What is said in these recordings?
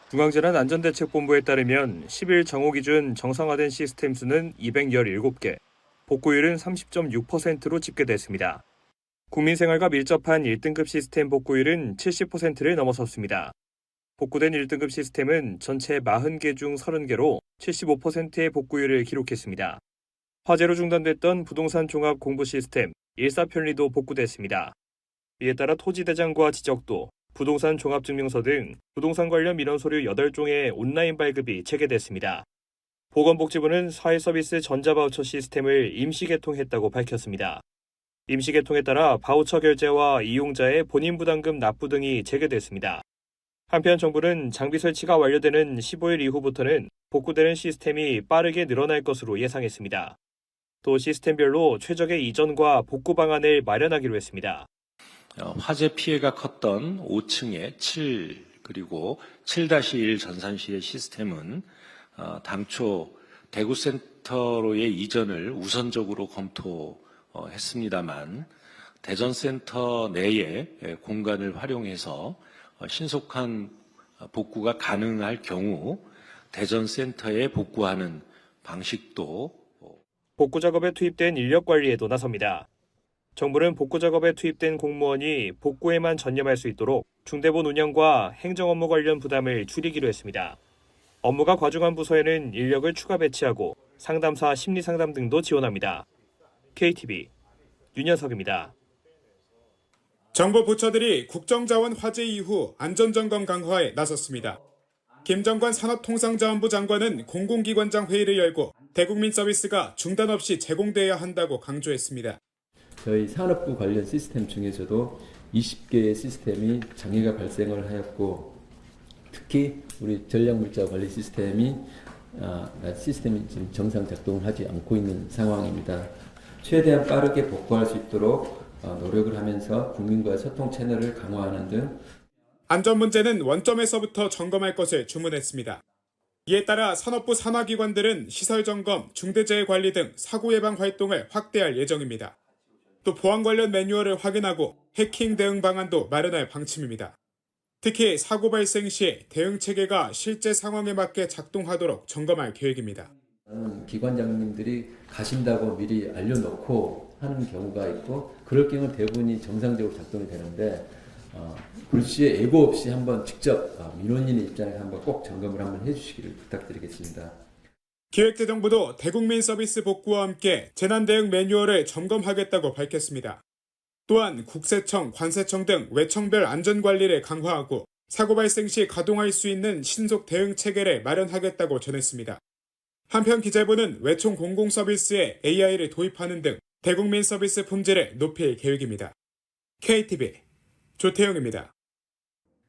중앙재난안전대책본부에 따르면 10일 정오 기준 정상화된 시스템 수는 217개, 복구율은 30.6%로 집계됐습니다. 국민생활과 밀접한 1등급 시스템 복구율은 70%를 넘어섰습니다. 복구된 1등급 시스템은 전체 40개 중 30개로 75%의 복구율을 기록했습니다. 화재로 중단됐던 부동산 종합 공부 시스템 일사편리도 복구됐습니다. 이에 따라 토지대장과 지적도, 부동산 종합증명서 등 부동산 관련 민원 서류 8종의 온라인 발급이 재개됐습니다. 보건복지부는 사회서비스 전자바우처 시스템을 임시 개통했다고 밝혔습니다. 임시 개통에 따라 바우처 결제와 이용자의 본인 부담금 납부 등이 재개됐습니다. 한편 정부는 장비 설치가 완료되는 15일 이후부터는 복구되는 시스템이 빠르게 늘어날 것으로 예상했습니다. 또 시스템별로 최적의 이전과 복구 방안을 마련하기로 했습니다. 화재 피해가 컸던 5층의 7 그리고 7-1 전산실의 시스템은 당초 대구센터로의 이전을 우선적으로 검토했습니다만 대전센터 내의 공간을 활용해서 신속한 복구가 가능할 경우 대전센터에 복구하는 방식도 복구 작업에 투입된 인력 관리에도 나섭니다. 정부는 복구 작업에 투입된 공무원이 복구에만 전념할 수 있도록 중대본 운영과 행정 업무 관련 부담을 줄이기로 했습니다. 업무가 과중한 부서에는 인력을 추가 배치하고 상담사 심리상담 등도 지원합니다. KTV 윤현석입니다. 정부 부처들이 국정자원 화재 이후 안전점검 강화에 나섰습니다. 김정관 산업통상자원부 장관은 공공기관장 회의를 열고 대국민 서비스가 중단 없이 제공돼야 한다고 강조했습니다. 저희 산업부 관련 시스템 중에서도 20개의 시스템이 장애가 발생을 하였고 특히 우리 전략물자 관리 시스템이 지금 정상 작동을 하지 않고 있는 상황입니다. 최대한 빠르게 복구할 수 있도록 노력을 하면서 국민과의 소통 채널을 강화하는 등 안전 문제는 원점에서부터 점검할 것을 주문했습니다. 이에 따라 산업부 산하기관들은 시설 점검, 중대재해 관리 등 사고 예방 활동을 확대할 예정입니다. 또 보안 관련 매뉴얼을 확인하고 해킹 대응 방안도 마련할 방침입니다. 특히 사고 발생 시 대응 체계가 실제 상황에 맞게 작동하도록 점검할 계획입니다. 기관장님들이 가신다고 미리 알려놓고 하는 경우가 있고 그럴 경우 대부분이 정상적으로 작동이 되는데 불시에 예고 없이 한번 직접 민원인의 입장에서 한번 꼭 점검을 한번 해주시기를 부탁드리겠습니다. 기획재정부도 대국민 서비스 복구와 함께 재난대응 매뉴얼을 점검하겠다고 밝혔습니다. 또한 국세청, 관세청 등 외청별 안전관리를 강화하고 사고 발생 시 가동할 수 있는 신속 대응 체계를 마련하겠다고 전했습니다. 한편 기재부는 외총 공공서비스에 AI를 도입하는 등 대국민 서비스 품질을 높일 계획입니다. KTV 조태영입니다.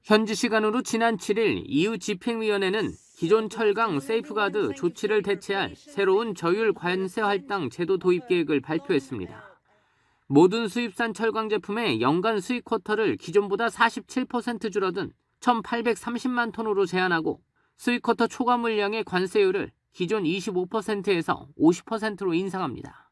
현지 시간으로 지난 7일 EU 집행위원회는 기존 철강 세이프가드 조치를 대체할 새로운 저율 관세 할당 제도 도입 계획을 발표했습니다. 모든 수입산 철강 제품의 연간 수입 쿼터를 기존보다 47% 줄어든 1,830만 톤으로 제한하고 수입 쿼터 초과 물량의 관세율을 기존 25%에서 50%로 인상합니다.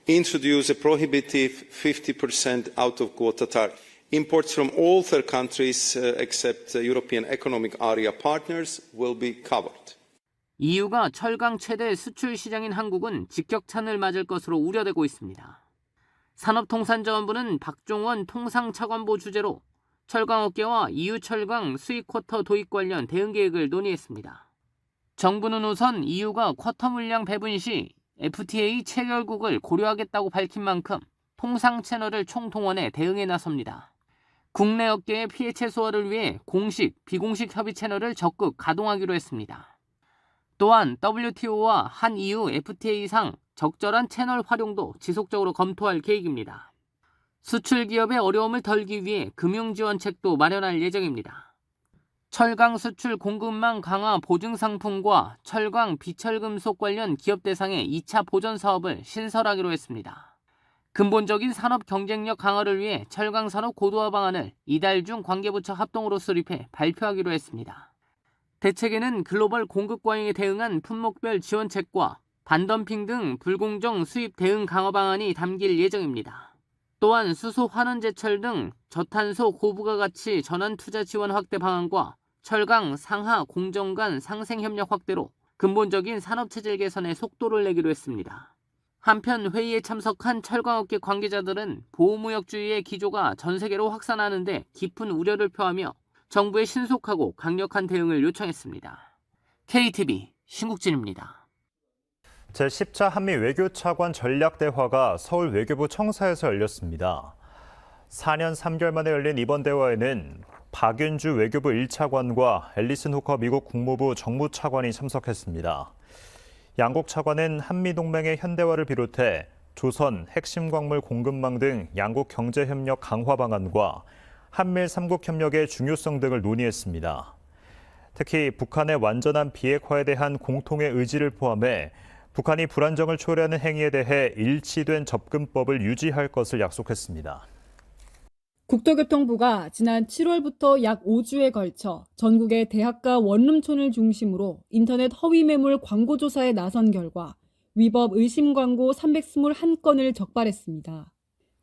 Introduce a prohibitive 50% out of quota tariff. Imports from all third countries except European Economic Area partners will be covered. EU가 철강 최대 수출 시장인 한국은 직격탄을 맞을 것으로 우려되고 있습니다. 산업통상자원부는 박종원 통상차관보 주재로 철강업계와 EU 철강 수입 쿼터 도입 관련 대응 계획을 논의했습니다. 정부는 우선 EU가 쿼터 물량 배분 시 FTA 체결국을 고려하겠다고 밝힌 만큼 통상 채널을 총동원해 대응에 나섭니다. 국내 업계의 피해 최소화를 위해 공식, 비공식 협의 채널을 적극 가동하기로 했습니다. 또한 WTO와 한 EU FTA상 적절한 채널 활용도 지속적으로 검토할 계획입니다. 수출 기업의 어려움을 덜기 위해 금융지원책도 마련할 예정입니다. 철강 수출 공급망 강화 보증 상품과 철강 비철금속 관련 기업 대상의 2차 보전 사업을 신설하기로 했습니다. 근본적인 산업 경쟁력 강화를 위해 철강산업 고도화 방안을 이달 중 관계부처 합동으로 수립해 발표하기로 했습니다. 대책에는 글로벌 공급 과잉에 대응한 품목별 지원책과 반덤핑 등 불공정 수입 대응 강화 방안이 담길 예정입니다. 또한 수소 환원제철 등 저탄소 고부가가치 전환 투자 지원 확대 방안과 철강 상하 공정 간 상생 협력 확대로 근본적인 산업체질 개선에 속도를 내기로 했습니다. 한편 회의에 참석한 철강업계 관계자들은 보호무역주의의 기조가 전 세계로 확산하는데 깊은 우려를 표하며 정부의 신속하고 강력한 대응을 요청했습니다. KTV 신국진입니다. 제10차 한미 외교차관 전략대화가 서울 외교부 청사에서 열렸습니다. 4년 3개월 만에 열린 이번 대화에는 박윤주 외교부 1차관과 앨리슨 후커 미국 국무부 정무차관이 참석했습니다. 양국 차관은 한미동맹의 현대화를 비롯해 조선, 핵심 광물 공급망 등 양국 경제협력 강화 방안과 한밀 3국 협력의 중요성 등을 논의했습니다. 특히 북한의 완전한 비핵화에 대한 공통의 의지를 포함해 북한이 불안정을 초래하는 행위에 대해 일치된 접근법을 유지할 것을 약속했습니다. 국토교통부가 지난 7월부터 약 5주에 걸쳐 전국의 대학가 원룸촌을 중심으로 인터넷 허위 매물 광고 조사에 나선 결과 위법 의심 광고 321건을 적발했습니다.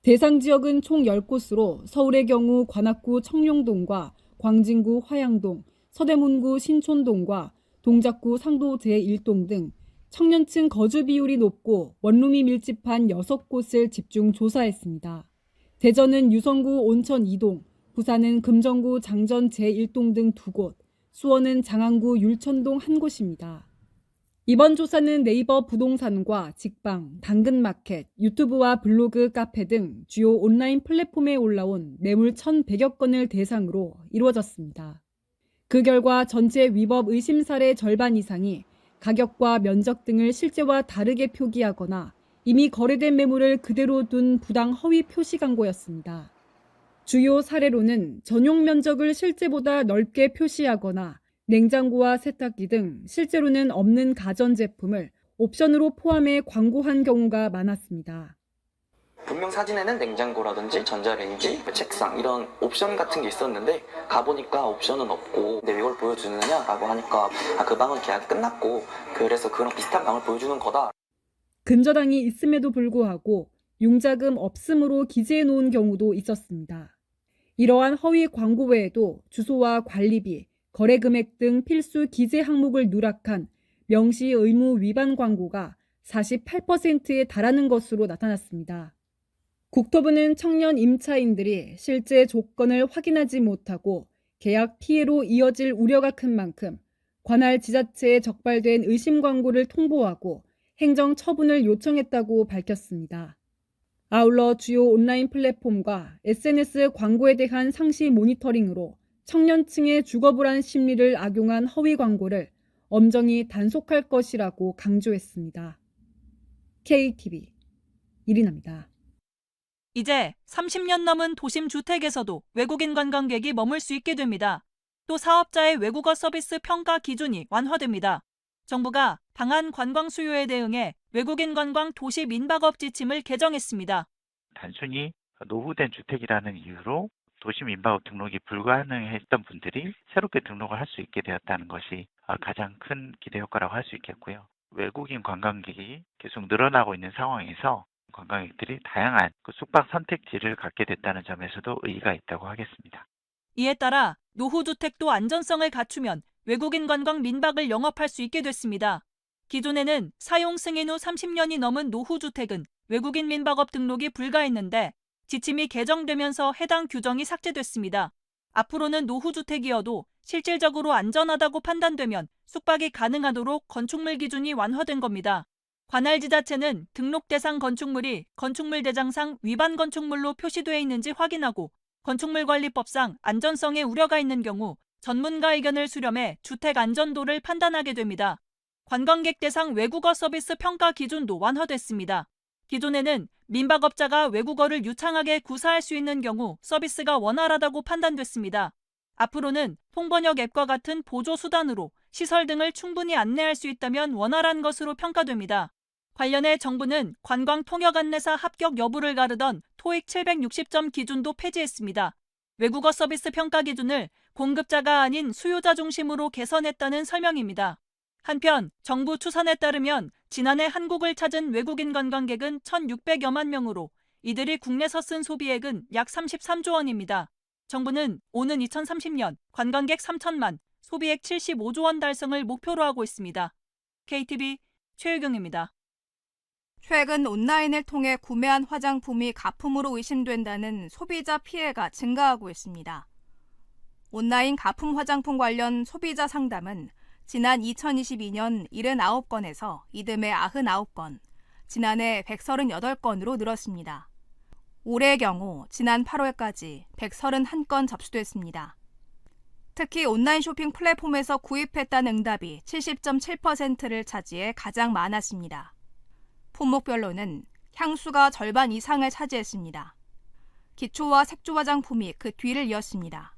대상 지역은 총 10곳으로 서울의 경우 관악구 청룡동과 광진구 화양동, 서대문구 신촌동과 동작구 상도 제1동 등 청년층 거주 비율이 높고 원룸이 밀집한 6곳을 집중 조사했습니다. 대전은 유성구 온천 2동, 부산은 금정구 장전 제1동 등 2곳, 수원은 장안구 율천동 1곳입니다. 이번 조사는 네이버 부동산과 직방, 당근마켓, 유튜브와 블로그, 카페 등 주요 온라인 플랫폼에 올라온 매물 1,100여 건을 대상으로 이루어졌습니다. 그 결과 전체 위법 의심 사례 절반 이상이 가격과 면적 등을 실제와 다르게 표기하거나 이미 거래된 매물을 그대로 둔 부당 허위 표시 광고였습니다. 주요 사례로는 전용 면적을 실제보다 넓게 표시하거나 냉장고와 세탁기 등 실제로는 없는 가전제품을 옵션으로 포함해 광고한 경우가 많았습니다. 분명 사진에는 냉장고라든지 전자레인지, 책상 이런 옵션 같은 게 있었는데 가보니까 옵션은 없고 근데 이걸 보여주느냐라고 하니까 그 방은 계약이 끝났고 그래서 그런 비슷한 방을 보여주는 거다. 근저당이 있음에도 불구하고 융자금 없음으로 기재해 놓은 경우도 있었습니다. 이러한 허위 광고 외에도 주소와 관리비, 거래 금액 등 필수 기재 항목을 누락한 명시 의무 위반 광고가 48%에 달하는 것으로 나타났습니다. 국토부는 청년 임차인들이 실제 조건을 확인하지 못하고 계약 피해로 이어질 우려가 큰 만큼 관할 지자체에 적발된 의심 광고를 통보하고 행정 처분을 요청했다고 밝혔습니다. 아울러 주요 온라인 플랫폼과 SNS 광고에 대한 상시 모니터링으로 청년층의 주거불안 심리를 악용한 허위 광고를 엄정히 단속할 것이라고 강조했습니다. KTV 이리나입니다. 이제 30년 넘은 도심 주택에서도 외국인 관광객이 머물 수 있게 됩니다. 또 사업자의 외국어 서비스 평가 기준이 완화됩니다. 정부가 방한 관광 수요에 대응해 외국인 관광 도시 민박업 지침을 개정했습니다. 단순히 노후된 주택이라는 이유로 도시 민박업 등록이 불가능했던 분들이 새롭게 등록을 할 수 있게 되었다는 것이 가장 큰 기대 효과라고 할 수 있겠고요. 외국인 관광객이 계속 늘어나고 있는 상황에서 관광객들이 다양한 숙박 선택지를 갖게 됐다는 점에서도 의의가 있다고 하겠습니다. 이에 따라 노후주택도 안전성을 갖추면 외국인 관광 민박을 영업할 수 있게 됐습니다. 기존에는 사용 승인 후 30년이 넘은 노후주택은 외국인 민박업 등록이 불가했는데 지침이 개정되면서 해당 규정이 삭제됐습니다. 앞으로는 노후주택이어도 실질적으로 안전하다고 판단되면 숙박이 가능하도록 건축물 기준이 완화된 겁니다. 관할 지자체는 등록 대상 건축물이 건축물 대장상 위반 건축물로 표시되어 있는지 확인하고 건축물관리법상 안전성에 우려가 있는 경우 전문가 의견을 수렴해 주택 안전도를 판단하게 됩니다. 관광객 대상 외국어 서비스 평가 기준도 완화됐습니다. 기존에는 민박업자가 외국어를 유창하게 구사할 수 있는 경우 서비스가 원활하다고 판단됐습니다. 앞으로는 통번역 앱과 같은 보조 수단으로 시설 등을 충분히 안내할 수 있다면 원활한 것으로 평가됩니다. 관련해 정부는 관광 통역 안내사 합격 여부를 가르던 토익 760점 기준도 폐지했습니다. 외국어 서비스 평가 기준을 공급자가 아닌 수요자 중심으로 개선했다는 설명입니다. 한편 정부 추산에 따르면 지난해 한국을 찾은 외국인 관광객은 1,600여만 명으로 이들이 국내서 쓴 소비액은 약 33조 원입니다. 정부는 오는 2030년 관광객 3천만, 소비액 75조 원 달성을 목표로 하고 있습니다. KTV 최유경입니다. 최근 온라인을 통해 구매한 화장품이 가품으로 의심된다는 소비자 피해가 증가하고 있습니다. 온라인 가품 화장품 관련 소비자 상담은 지난 2022년 79건에서 이듬해 99건, 지난해 138건으로 늘었습니다. 올해의 경우 지난 8월까지 131건 접수됐습니다. 특히 온라인 쇼핑 플랫폼에서 구입했다는 응답이 70.7%를 차지해 가장 많았습니다. 품목별로는 향수가 절반 이상을 차지했습니다. 기초와 색조 화장품이 그 뒤를 이었습니다.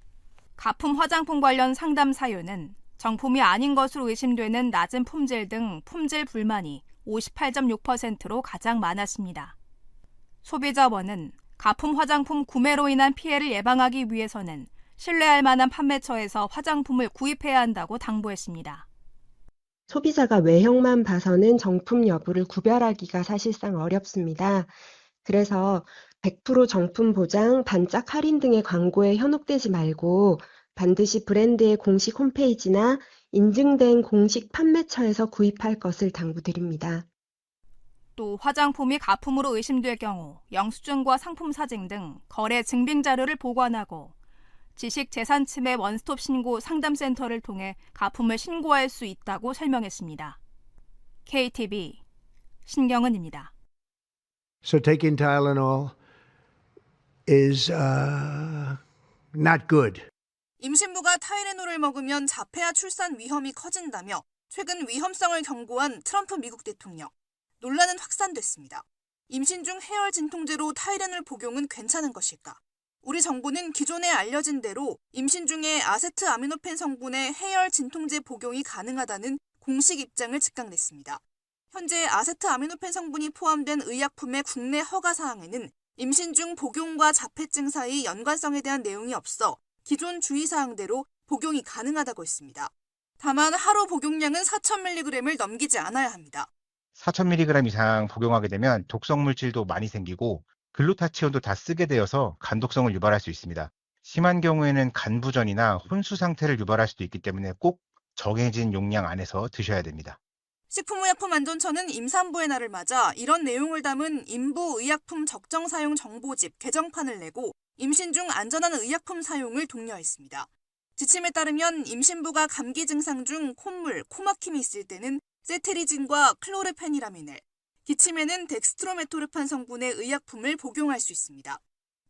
가품 화장품 관련 상담 사유는 정품이 아닌 것으로 의심되는 낮은 품질 등 품질 불만이 58.6%로 가장 많았습니다. 소비자원은 가품 화장품 구매로 인한 피해를 예방하기 위해서는 신뢰할 만한 판매처에서 화장품을 구입해야 한다고 당부했습니다. 소비자가 외형만 봐서는 정품 여부를 구별하기가 사실상 어렵습니다. 그래서 100% 정품 보장, 반짝 할인 등의 광고에 현혹되지 말고 반드시 브랜드의 공식 홈페이지나 인증된 공식 판매처에서 구입할 것을 당부드립니다. 또 화장품이 가품으로 의심될 경우 영수증과 상품 사진 등 거래 증빙 자료를 보관하고 지식재산침해 원스톱 신고 상담센터를 통해 가품을 신고할 수 있다고 설명했습니다. KTV 신경은입니다. So taking Tylenol is not good. 임신부가 타이레놀을 먹으면 자폐아 출산 위험이 커진다며 최근 위험성을 경고한 트럼프 미국 대통령. 논란은 확산됐습니다. 임신 중 해열 진통제로 타이레놀 복용은 괜찮은 것일까? 우리 정부는 기존에 알려진 대로 임신 중에 아세트아미노펜 성분의 해열 진통제 복용이 가능하다는 공식 입장을 즉각냈습니다. 현재 아세트아미노펜 성분이 포함된 의약품의 국내 허가 사항에는 임신 중 복용과 자폐증 사이 연관성에 대한 내용이 없어 기존 주의사항대로 복용이 가능하다고 했습니다. 다만 하루 복용량은 4,000mg을 넘기지 않아야 합니다. 4,000mg 이상 복용하게 되면 독성 물질도 많이 생기고 글루타치온도 다 쓰게 되어서 간독성을 유발할 수 있습니다. 심한 경우에는 간부전이나 혼수 상태를 유발할 수도 있기 때문에 꼭 정해진 용량 안에서 드셔야 됩니다. 식품의약품안전처는 임산부의 날을 맞아 이런 내용을 담은 임부의약품 적정 사용 정보집 개정판을 내고 임신 중 안전한 의약품 사용을 독려했습니다. 지침에 따르면 임신부가 감기 증상 중 콧물, 코막힘이 있을 때는 세트리진과 클로르페니라민을, 기침에는 덱스트로메토르판 성분의 의약품을 복용할 수 있습니다.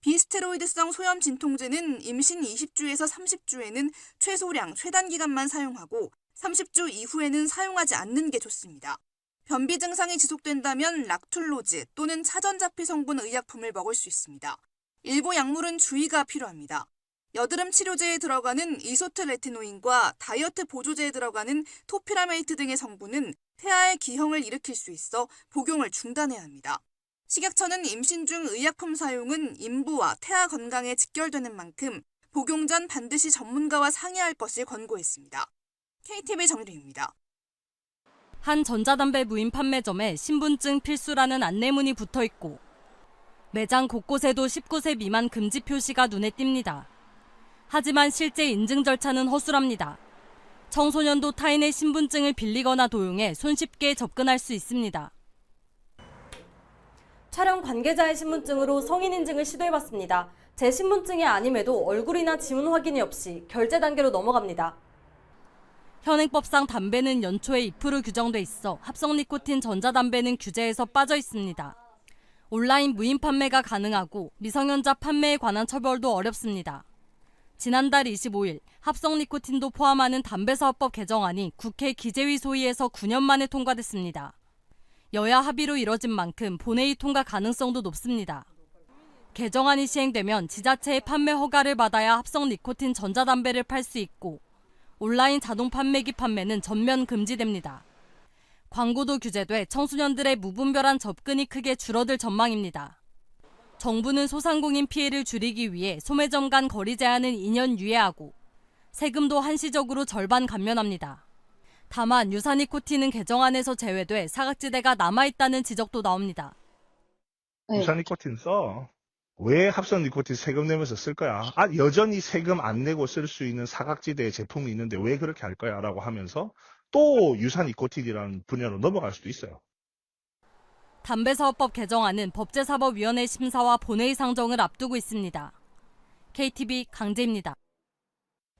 비스테로이드성 소염 진통제는 임신 20주에서 30주에는 최소량 최단기간만 사용하고 30주 이후에는 사용하지 않는 게 좋습니다. 변비 증상이 지속된다면 락툴로즈 또는 차전자피 성분 의약품을 먹을 수 있습니다. 일부 약물은 주의가 필요합니다. 여드름 치료제에 들어가는 이소트레티노인과 다이어트 보조제에 들어가는 토피라메이트 등의 성분은 태아의 기형을 일으킬 수 있어 복용을 중단해야 합니다. 식약처는 임신 중 의약품 사용은 임부와 태아 건강에 직결되는 만큼 복용 전 반드시 전문가와 상의할 것을 권고했습니다. KTV 정유리입니다. 한 전자담배 무인 판매점에 신분증 필수라는 안내문이 붙어 있고 매장 곳곳에도 19세 미만 금지 표시가 눈에 띕니다. 하지만 실제 인증 절차는 허술합니다. 청소년도 타인의 신분증을 빌리거나 도용해 손쉽게 접근할 수 있습니다. 촬영 관계자의 신분증으로 성인 인증을 시도해봤습니다. 제 신분증이 아님에도 얼굴이나 지문 확인이 없이 결제 단계로 넘어갑니다. 현행법상 담배는 연초에 2% 규정돼 있어 합성 니코틴 전자담배는 규제에서 빠져 있습니다. 온라인 무인 판매가 가능하고 미성년자 판매에 관한 처벌도 어렵습니다. 지난달 25일 합성 니코틴도 포함하는 담배사업법 개정안이 국회 기재위 소위에서 9년 만에 통과됐습니다. 여야 합의로 이뤄진 만큼 본회의 통과 가능성도 높습니다. 개정안이 시행되면 지자체의 판매 허가를 받아야 합성 니코틴 전자담배를 팔 수 있고 온라인 자동 판매기 판매는 전면 금지됩니다. 광고도 규제돼 청소년들의 무분별한 접근이 크게 줄어들 전망입니다. 정부는 소상공인 피해를 줄이기 위해 소매점 간 거리 제한은 2년 유예하고 세금도 한시적으로 절반 감면합니다. 다만 유사 니코틴은 개정안에서 제외돼 사각지대가 남아있다는 지적도 나옵니다. 유사 니코틴 써. 왜 합성 니코틴 세금 내면서 쓸 거야? 여전히 세금 안 내고 쓸 수 있는 사각지대의 제품이 있는데 왜 그렇게 할 거야? 라고 하면서 또 유사 니코틴이라는 분야로 넘어갈 수도 있어요. 담배사업법 개정안은 법제사법위원회 심사와 본회의 상정을 앞두고 있습니다. KTV 강재입니다.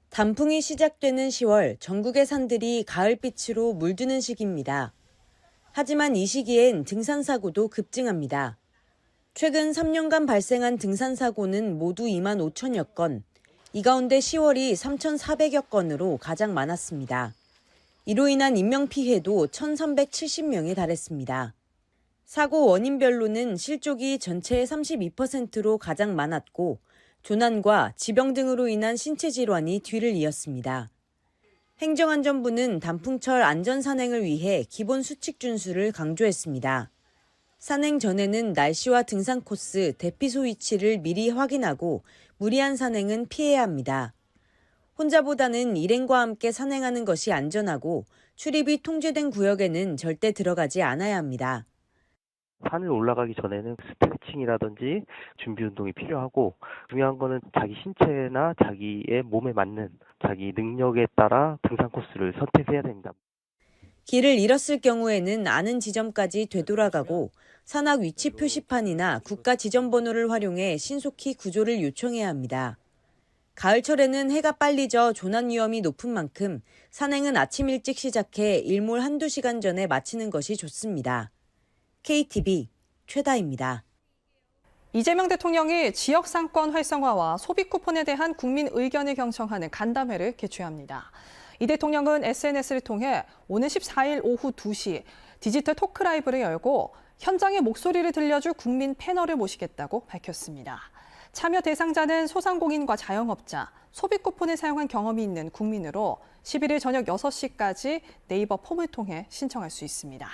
단풍이 시작되는 10월, 전국의 산들이 가을빛으로 물드는 시기입니다. 하지만 이 시기엔 등산사고도 급증합니다. 최근 3년간 발생한 등산사고는 모두 2만 5천여 건, 이 가운데 10월이 3,400여 건으로 가장 많았습니다. 이로 인한 인명피해도 1,370명에 달했습니다. 사고 원인별로는 실족이 전체의 32%로 가장 많았고, 조난과 지병 등으로 인한 신체 질환이 뒤를 이었습니다. 행정안전부는 단풍철 안전산행을 위해 기본 수칙 준수를 강조했습니다. 산행 전에는 날씨와 등산 코스, 대피소 위치를 미리 확인하고 무리한 산행은 피해야 합니다. 혼자보다는 일행과 함께 산행하는 것이 안전하고 출입이 통제된 구역에는 절대 들어가지 않아야 합니다. 산을 올라가기 전에는 스트레칭이라든지 준비 운동이 필요하고 중요한 거는 자기 신체나 자기의 몸에 맞는 자기 능력에 따라 등산 코스를 선택해야 됩니다. 길을 잃었을 경우에는 아는 지점까지 되돌아가고 산악 위치 표시판이나 국가 지점번호를 활용해 신속히 구조를 요청해야 합니다. 가을철에는 해가 빨리 져 조난 위험이 높은 만큼 산행은 아침 일찍 시작해 일몰 한두 시간 전에 마치는 것이 좋습니다. KTV 최다입니다. 이재명 대통령이 지역 상권 활성화와 소비 쿠폰에 대한 국민 의견을 경청하는 간담회를 개최합니다. 이 대통령은 SNS를 통해 오는 14일 오후 2시 디지털 토크 라이브를 열고 현장의 목소리를 들려줄 국민 패널을 모시겠다고 밝혔습니다. 참여 대상자는 소상공인과 자영업자, 소비 쿠폰을 사용한 경험이 있는 국민으로 11일 저녁 6시까지 네이버 폼을 통해 신청할 수 있습니다.